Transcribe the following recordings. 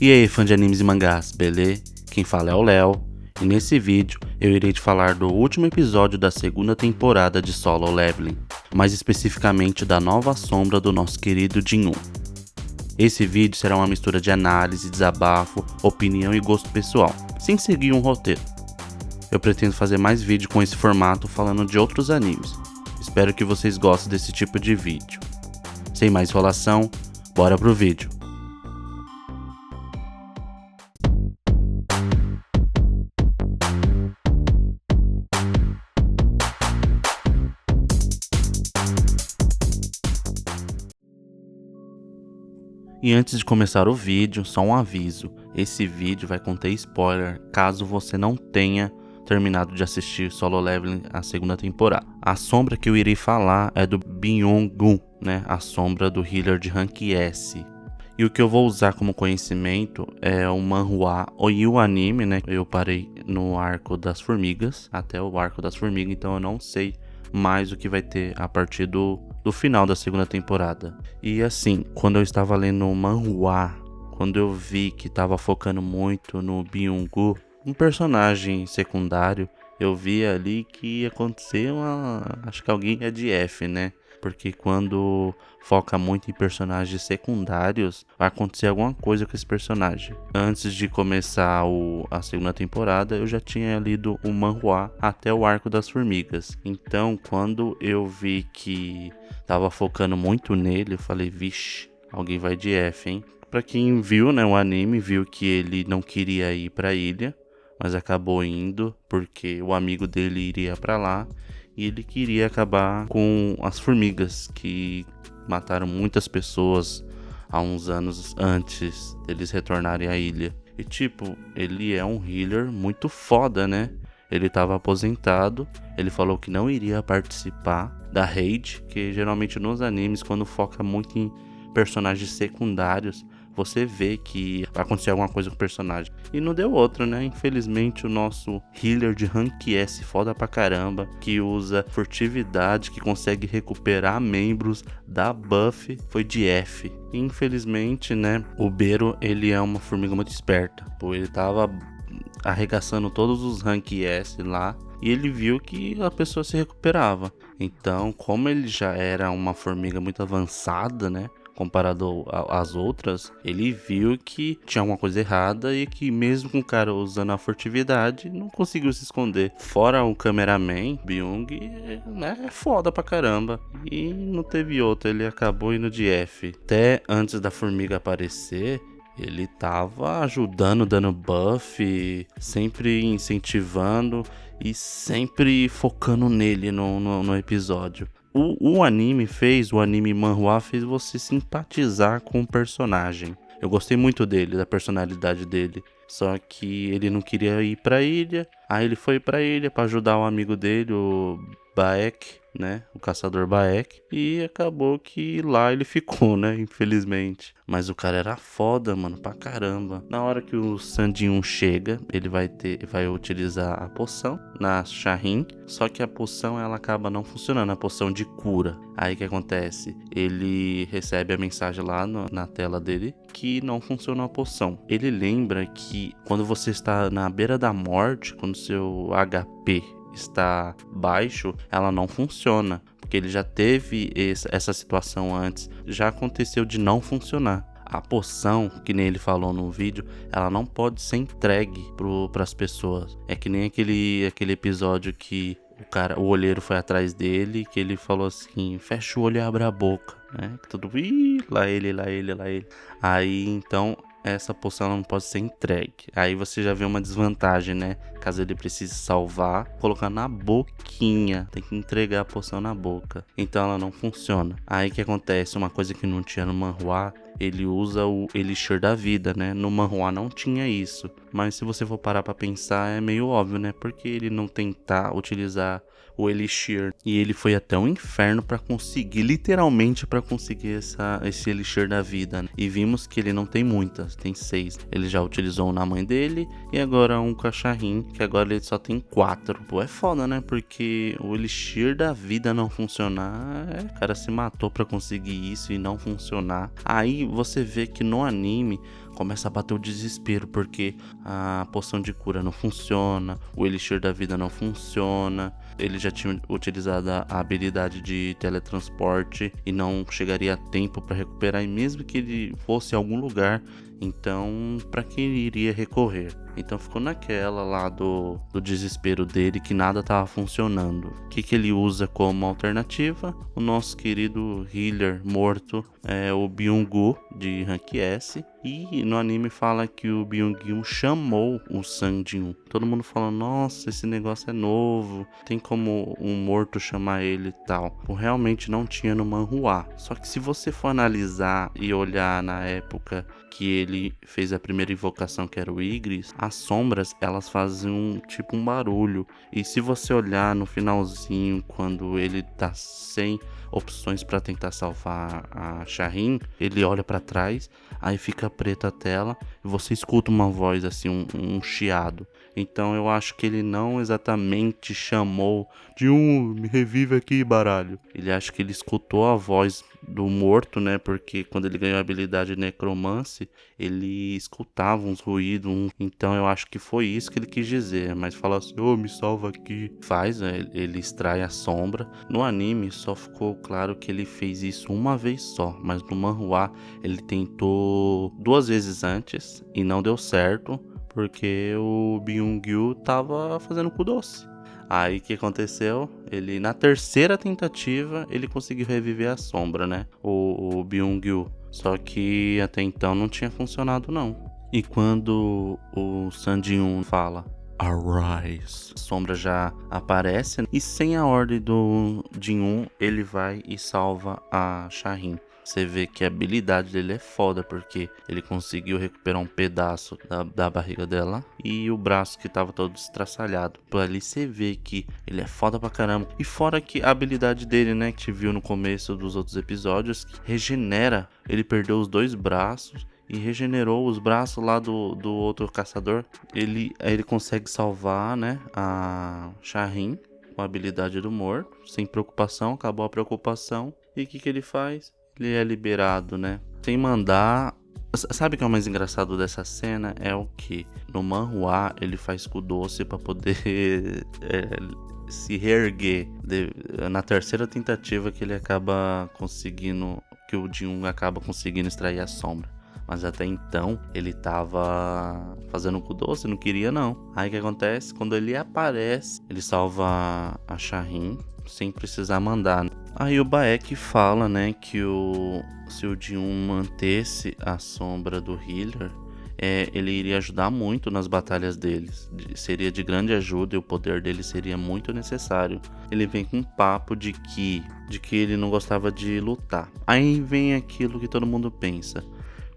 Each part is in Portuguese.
E aí, fã de animes e mangás, beleza? Quem fala é o Léo, e nesse vídeo eu irei te falar do último episódio da segunda temporada de Solo Leveling, mais especificamente da nova sombra do nosso querido Jin-Un. Esse vídeo será uma mistura de análise, desabafo, opinião e gosto pessoal, sem seguir um roteiro. Eu pretendo fazer mais vídeo com esse formato falando de outros animes. Espero que vocês gostem desse tipo de vídeo. Sem mais enrolação, bora pro vídeo. E antes de começar o vídeo, só um aviso. Esse vídeo vai conter spoiler caso você não tenha terminado de assistir Solo Leveling a segunda temporada. A sombra que eu irei falar é do Byung-gun, né? A sombra do healer de rank S. E o que eu vou usar como conhecimento é o manhwa e o anime, né? Eu parei no arco das formigas, até o arco das formigas, então eu não sei mais o que vai ter a partir do final da segunda temporada. E assim, quando eu estava lendo o manhwa, quando eu vi que estava focando muito no Byung-gun, um personagem secundário, eu vi ali que ia acontecer acho que alguém é de F, né? Porque quando foca muito em personagens secundários, vai acontecer alguma coisa com esse personagem. Antes de começar a segunda temporada, eu já tinha lido o manhwa até o arco das formigas. Então, quando eu vi que tava focando muito nele, eu falei, vixe, alguém vai de F, hein? Pra quem viu, né, o anime, viu que ele não queria ir pra ilha, mas acabou indo porque o amigo dele iria pra lá. E ele queria acabar com as formigas que mataram muitas pessoas há uns anos antes deles retornarem à ilha. E tipo, ele é um healer muito foda, né? Ele estava aposentado, ele falou que não iria participar da raid, que geralmente nos animes, quando foca muito em personagens secundários, você vê que vai acontecer alguma coisa com o personagem. E não deu outra, né? Infelizmente o nosso healer de rank S foda pra caramba, que usa furtividade, que consegue recuperar membros da buff, foi de F. E, infelizmente, né? O Bero, ele é uma formiga muito esperta. Pô, ele tava arregaçando todos os rank S lá. E ele viu que a pessoa se recuperava. Então, como ele já era uma formiga muito avançada, né? Comparado às outras, ele viu que tinha alguma coisa errada e que mesmo com o cara usando a furtividade, não conseguiu se esconder. Fora o cameraman, Byung, né, é foda pra caramba. E não teve outro, ele acabou indo de F. Até antes da formiga aparecer, ele tava ajudando, dando buff, sempre incentivando e sempre focando nele no episódio. O anime manhwa fez você simpatizar com o personagem. Eu gostei muito dele, da personalidade dele. Só que ele não queria ir pra ilha. Aí ele foi pra ilha pra ajudar um amigo dele, o Baek, né? O caçador Baek. E acabou que lá ele ficou, né? Infelizmente. Mas o cara era foda, mano, pra caramba. Na hora que o Sandinho chega, ele vai utilizar a poção na Shahin. Só que a poção, ela acaba não funcionando, a poção de cura. Aí o que acontece? Ele recebe a mensagem lá na tela dele que não funcionou a poção. Ele lembra que quando você está na beira da morte, quando seu HP está baixo, ela não funciona, porque ele já teve essa situação antes, já aconteceu de não funcionar. A poção, que nem ele falou no vídeo, ela não pode ser entregue para as pessoas. É que nem aquele episódio que o olheiro foi atrás dele, que ele falou assim, fecha o olho e abre a boca, né? Tudo, lá ele. Aí, então, essa poção não pode ser entregue. Aí você já vê uma desvantagem, né? Caso ele precise salvar, colocar na boquinha. Tem que entregar a poção na boca. Então ela não funciona. Aí que acontece? Uma coisa que não tinha no manhwa, ele usa o Elixir da vida, né? No manhwa não tinha isso. Mas se você for parar pra pensar, é meio óbvio, né? Porque ele não tentar utilizar o Elixir. E ele foi até um inferno pra conseguir, literalmente pra conseguir esse Elixir da vida, né? E vimos que ele não tem muitas, tem 6. Ele já utilizou um na mãe dele e agora um com a Shahin, que agora ele só tem 4. Pô, é foda, né? Porque o Elixir da vida não funcionar, o cara se matou pra conseguir isso e não funcionar. Aí você vê que no anime começa a bater o desespero, porque a poção de cura não funciona, o elixir da vida não funciona, ele já tinha utilizado a habilidade de teletransporte e não chegaria a tempo para recuperar, e mesmo que ele fosse a algum lugar, então para que ele iria recorrer? Então ficou naquela lá do desespero dele, que nada estava funcionando. O que ele usa como alternativa? O nosso querido healer morto é o Byung-gu de Rank S. E no anime fala que o Byung-gu chamou o San Jin-woo. Todo mundo fala, nossa, esse negócio é novo, tem como um morto chamar ele e tal. Realmente não tinha no manhwa. Só que se você for analisar e olhar na época que ele fez a primeira invocação, que era o Igris, as sombras, elas fazem tipo um barulho. E se você olhar no finalzinho, quando ele tá sem opções para tentar salvar a Shaheen, ele olha para trás, aí fica preta a tela e você escuta uma voz assim, um chiado. Então eu acho que ele não exatamente chamou de me revive aqui, baralho. Ele acha que ele escutou a voz do morto, né? Porque quando ele ganhou a habilidade necromance, ele escutava uns ruídos. Então eu acho que foi isso que ele quis dizer. Mas fala assim, me salva aqui. Faz, ele extrai a sombra. No anime só ficou claro que ele fez isso uma vez só. Mas no manhwa ele tentou 2 vezes antes e não deu certo, porque o Byung-gu tava fazendo cu doce. Aí o que aconteceu? Ele, na terceira tentativa, ele conseguiu reviver a sombra, né? O Byung-gu. Só que até então não tinha funcionado, não. E quando o San Jin-woo fala Arise, a sombra já aparece, e sem a ordem do Jin-woo, ele vai e salva a Shaheen. Você vê que a habilidade dele é foda, porque ele conseguiu recuperar um pedaço da barriga dela e o braço que tava todo estraçalhado. Por ali você vê que ele é foda pra caramba. E fora que a habilidade dele, né, que te viu no começo dos outros episódios, que regenera. Ele perdeu os 2 braços e regenerou os braços lá do outro caçador. Ele consegue salvar, né, a Shaheen com a habilidade do morto, sem preocupação, acabou a preocupação. E o que ele faz? Ele é liberado, né? Sem mandar. Sabe o que é o mais engraçado dessa cena? É o que no manhwa ele faz cu doce pra poder se reerguer. Na terceira tentativa que ele acaba conseguindo, que o Jin acaba conseguindo extrair a sombra. Mas até então ele tava fazendo cu doce, não queria não. Aí o que acontece? Quando ele aparece, ele salva a Shaheen sem precisar mandar. Aí o Baek fala, né, que se o Jin mantesse a sombra do healer, ele iria ajudar muito nas batalhas deles. Seria de grande ajuda e o poder dele seria muito necessário. Ele vem com um papo de que ele não gostava de lutar. Aí vem aquilo que todo mundo pensa.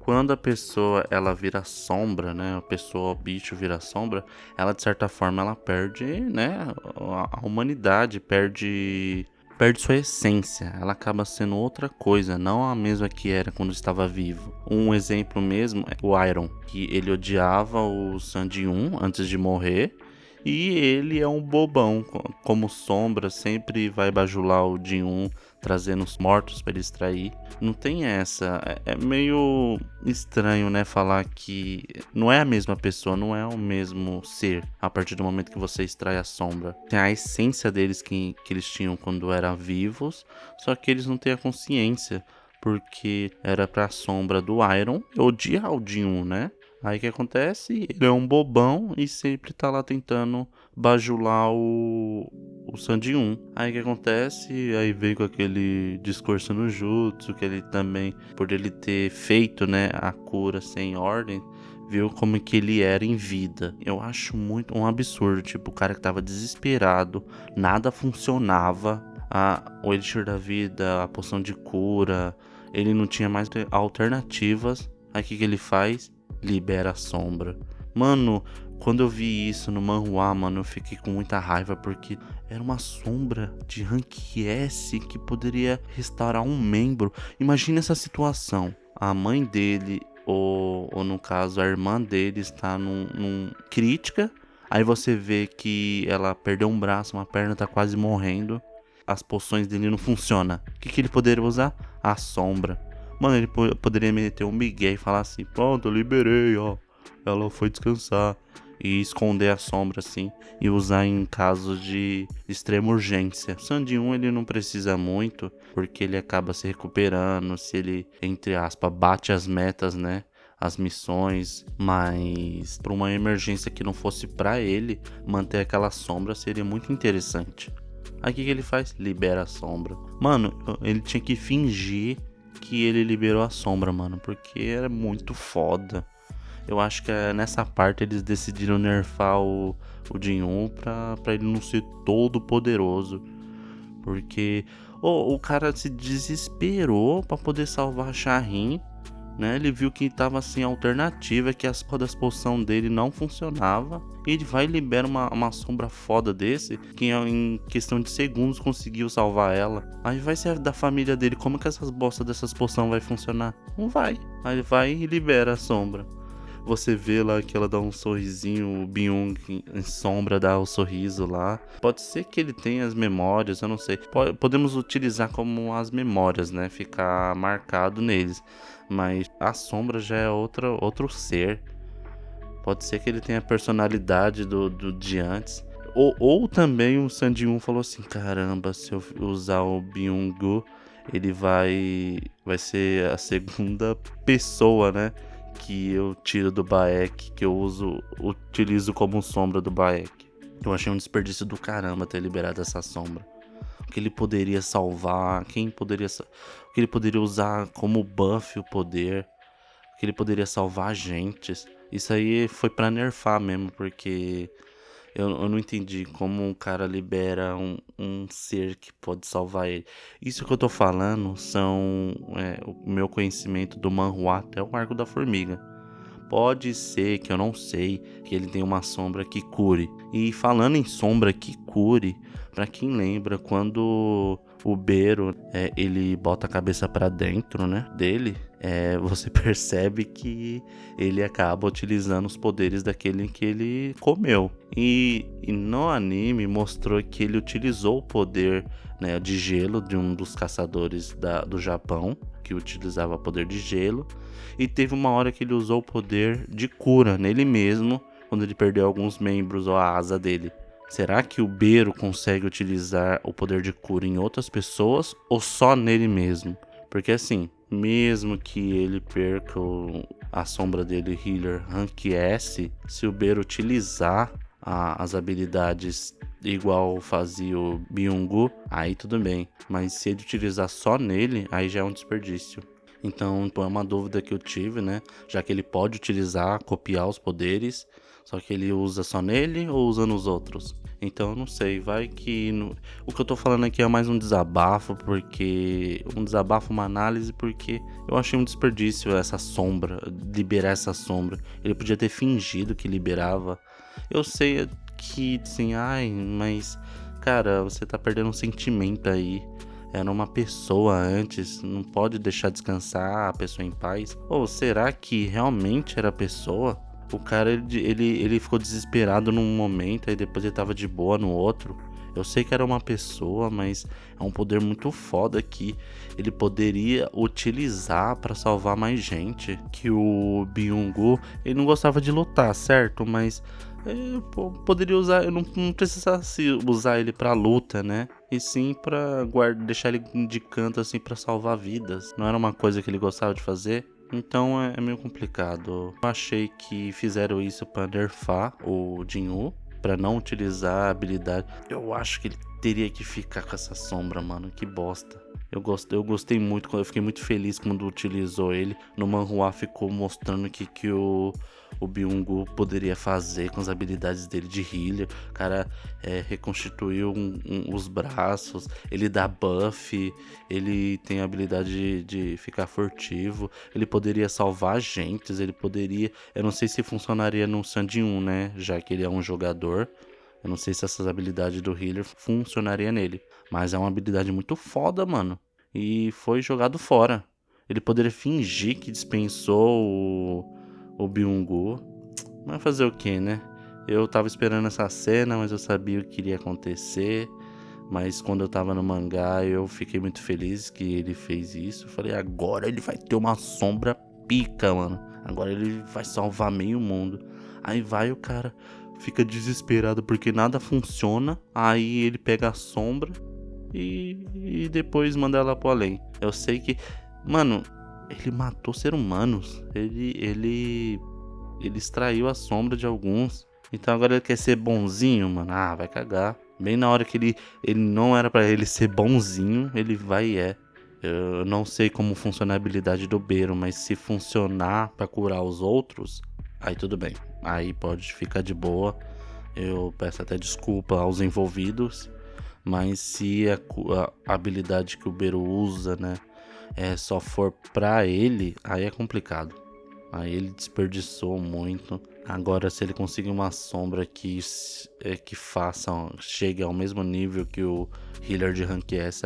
Quando a pessoa ela vira sombra, né? O bicho vira sombra, ela de certa forma ela perde, né? A humanidade perde sua essência. Ela acaba sendo outra coisa, não a mesma que era quando estava vivo. Um exemplo mesmo é o Iron, que ele odiava o San Jin-woo antes de morrer. E ele é um bobão, como sombra, sempre vai bajular o Jin-woo, trazendo os mortos para ele extrair. Não tem essa, é meio estranho, né, falar que não é a mesma pessoa, não é o mesmo ser, a partir do momento que você extrai a sombra. Tem a essência deles que eles tinham quando eram vivos, só que eles não têm a consciência, porque era pra sombra do Iron odiar o Jin-woo, né? Aí o que acontece? Ele é um bobão e sempre tá lá tentando bajular o San Jin-woo. Aí o que acontece? Aí veio com aquele discurso no jutsu, que ele também, por ele ter feito, né, a cura sem ordem, viu como que ele era em vida. Eu acho muito um absurdo, tipo, o cara que tava desesperado, nada funcionava, o elixir da vida, a poção de cura, ele não tinha mais alternativas. Aí o que ele faz? Libera a sombra. Mano, quando eu vi isso no manhwa, mano, eu fiquei com muita raiva, porque era uma sombra de rank S que poderia restaurar um membro. Imagina essa situação. A mãe dele, ou no caso a irmã dele, está num crítica. Aí você vê que ela perdeu um braço, uma perna, tá quase morrendo. As poções dele não funcionam. O que ele poderia usar? A sombra. Mano, ele poderia meter um migué e falar assim: pronto, eu liberei, ó. Ela foi descansar. E esconder a sombra assim. E usar em casos de extrema urgência. Sandy 1 ele não precisa muito. Porque ele acaba se recuperando. Se ele, entre aspas, bate as metas, né? As missões. Mas pra uma emergência que não fosse pra ele, manter aquela sombra seria muito interessante. Aí o que ele faz? Libera a sombra. Mano, ele tinha que fingir que ele liberou a sombra, mano. Porque era muito foda. Eu acho que nessa parte eles decidiram nerfar o Jin-1 pra ele não ser todo poderoso. Porque o cara se desesperou pra poder salvar a Shaheen, né? Ele viu que tava sem alternativa, que as poção dele não funcionava. E ele vai e libera uma sombra foda desse, que em questão de segundos conseguiu salvar ela. Aí vai ser da família dele, como que essas bostas dessas poção vai funcionar? Não vai. Aí ele vai e libera a sombra. Você vê lá que ela dá um sorrisinho, o Byung em sombra dá o sorriso lá. Pode ser que ele tenha as memórias, eu não sei. Podemos utilizar como as memórias, né? Ficar marcado neles. Mas a sombra já é outro ser. Pode ser que ele tenha a personalidade do de antes. Ou também o Sandy-1 falou assim: caramba, se eu usar o Byung-gu, ele vai ser a segunda pessoa, né? Que eu tiro do Baek, que eu utilizo como sombra do Baek. Eu achei um desperdício do caramba ter liberado essa sombra. O que ele poderia salvar, o que ele poderia usar como buff o poder, o que ele poderia salvar agentes. Isso aí foi pra nerfar mesmo, porque eu não entendi como um cara libera um ser que pode salvar ele. Isso que eu tô falando são o meu conhecimento do manhwa até o Arco da Formiga. Pode ser que eu não sei que ele tem uma sombra que cure. E falando em sombra que cure, pra quem lembra, quando o Bero ele bota a cabeça pra dentro, né, dele, você percebe que ele acaba utilizando os poderes daquele que ele comeu. E no anime mostrou que ele utilizou o poder, né, de gelo de um dos caçadores do Japão, que utilizava poder de gelo. E teve uma hora que ele usou o poder de cura nele mesmo, quando ele perdeu alguns membros ou a asa dele. Será que o Bero consegue utilizar o poder de cura em outras pessoas ou só nele mesmo? Porque assim, mesmo que ele perca a sombra dele, Healer Rank S, se o Bero utilizar as habilidades igual fazia o Byung-gu, aí tudo bem. Mas se ele utilizar só nele, aí já é um desperdício. Então é uma dúvida que eu tive, né? Já que ele pode utilizar, copiar os poderes, só que ele usa só nele ou usa nos outros? Então eu não sei, vai que... O que eu tô falando aqui é mais um desabafo, uma análise, porque eu achei um desperdício essa sombra, liberar essa sombra. Ele podia ter fingido que liberava. Eu sei que, assim, mas... Cara, você tá perdendo um sentimento aí. Era uma pessoa antes, não pode deixar descansar a pessoa em paz. Ou será que realmente era a pessoa? O cara, ele ficou desesperado num momento, aí depois ele tava de boa no outro. Eu sei que era uma pessoa, mas é um poder muito foda que ele poderia utilizar pra salvar mais gente. Que o Byung-gu, ele não gostava de lutar, certo? Mas poderia usar, eu não precisasse usar ele pra luta, né? E sim pra deixar ele de canto assim pra salvar vidas. Não era uma coisa que ele gostava de fazer. Então é meio complicado. Eu achei que fizeram isso pra nerfar o Jin-woo, pra não utilizar a habilidade. Eu acho que ele teria que ficar com essa sombra, mano. Que bosta. Eu gostei muito, eu fiquei muito feliz quando utilizou ele. No manhwa ficou mostrando que o Byung-gu poderia fazer com as habilidades dele de healer. O cara reconstituiu os braços, ele dá buff, ele tem a habilidade de ficar furtivo, ele poderia salvar agentes, ele poderia... Eu não sei se funcionaria no Sandy-1, né? Já que ele é um jogador. Eu não sei se essas habilidades do healer funcionaria nele. Mas é uma habilidade muito foda, mano. E foi jogado fora. Ele poderia fingir que dispensou o Byung-gu. Mas fazer o que, né? Eu tava esperando essa cena, mas eu sabia o que iria acontecer. Mas quando eu tava no mangá, eu fiquei muito feliz que ele fez isso. Falei, agora ele vai ter uma sombra pica, mano. Agora ele vai salvar meio mundo. Aí vai o cara, fica desesperado porque nada funciona. Aí ele pega a sombra e depois manda ela pro além. Eu sei que, mano, ele matou seres humanos. Ele extraiu a sombra de alguns. Então agora ele quer ser bonzinho, mano. Ah, vai cagar. Bem na hora que ele não era pra ele ser bonzinho, ele vai e é. Eu não sei como funciona a habilidade do Beiro, mas se funcionar pra curar os outros, aí tudo bem. Aí pode ficar de boa. Eu peço até desculpa aos envolvidos, mas se a habilidade que o Beiro usa, né, só for pra ele, aí é complicado. Aí ele desperdiçou muito. Agora, se ele conseguir uma sombra que chegue ao mesmo nível que o healer de rank S,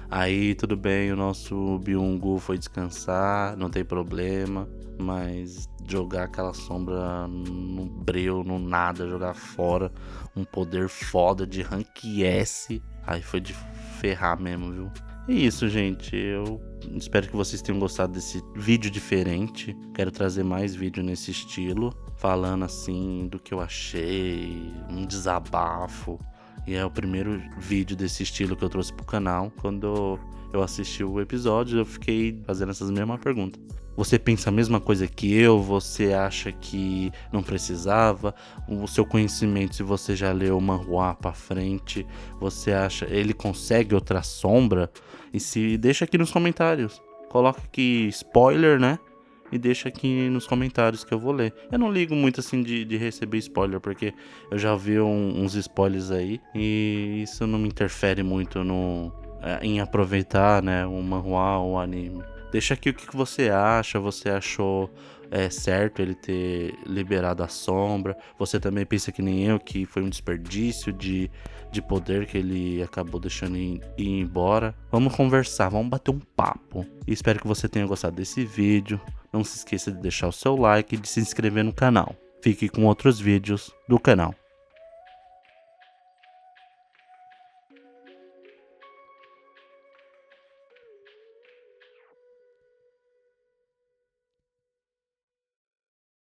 aí tudo bem, o nosso Byung-Gu foi descansar, não tem problema. Mas jogar aquela sombra no breu, no nada, jogar fora um poder foda de rank S, aí foi de ferrar mesmo, viu? É isso, gente. Eu espero que vocês tenham gostado desse vídeo diferente. Quero trazer mais vídeo nesse estilo, falando assim do que eu achei, um desabafo. E é o primeiro vídeo desse estilo que eu trouxe pro canal. Quando eu assisti o episódio, eu fiquei fazendo essas mesmas perguntas. Você pensa a mesma coisa que eu? Você acha que não precisava? O seu conhecimento, se você já leu o manhwa pra frente, você acha ele consegue outra sombra? E se deixa aqui nos comentários. Coloca aqui spoiler, né? E deixa aqui nos comentários que eu vou ler. Eu não ligo muito assim de receber spoiler, porque eu já vi uns spoilers aí e isso não me interfere muito em aproveitar, né, o manhwa ou o anime. Deixa aqui o que você acha. Você achou certo ele ter liberado a sombra? Você também pensa que nem eu, que foi um desperdício de poder que ele acabou deixando ir embora? Vamos conversar, vamos bater um papo. E espero que você tenha gostado desse vídeo. Não se esqueça de deixar o seu like e de se inscrever no canal. Fique com outros vídeos do canal.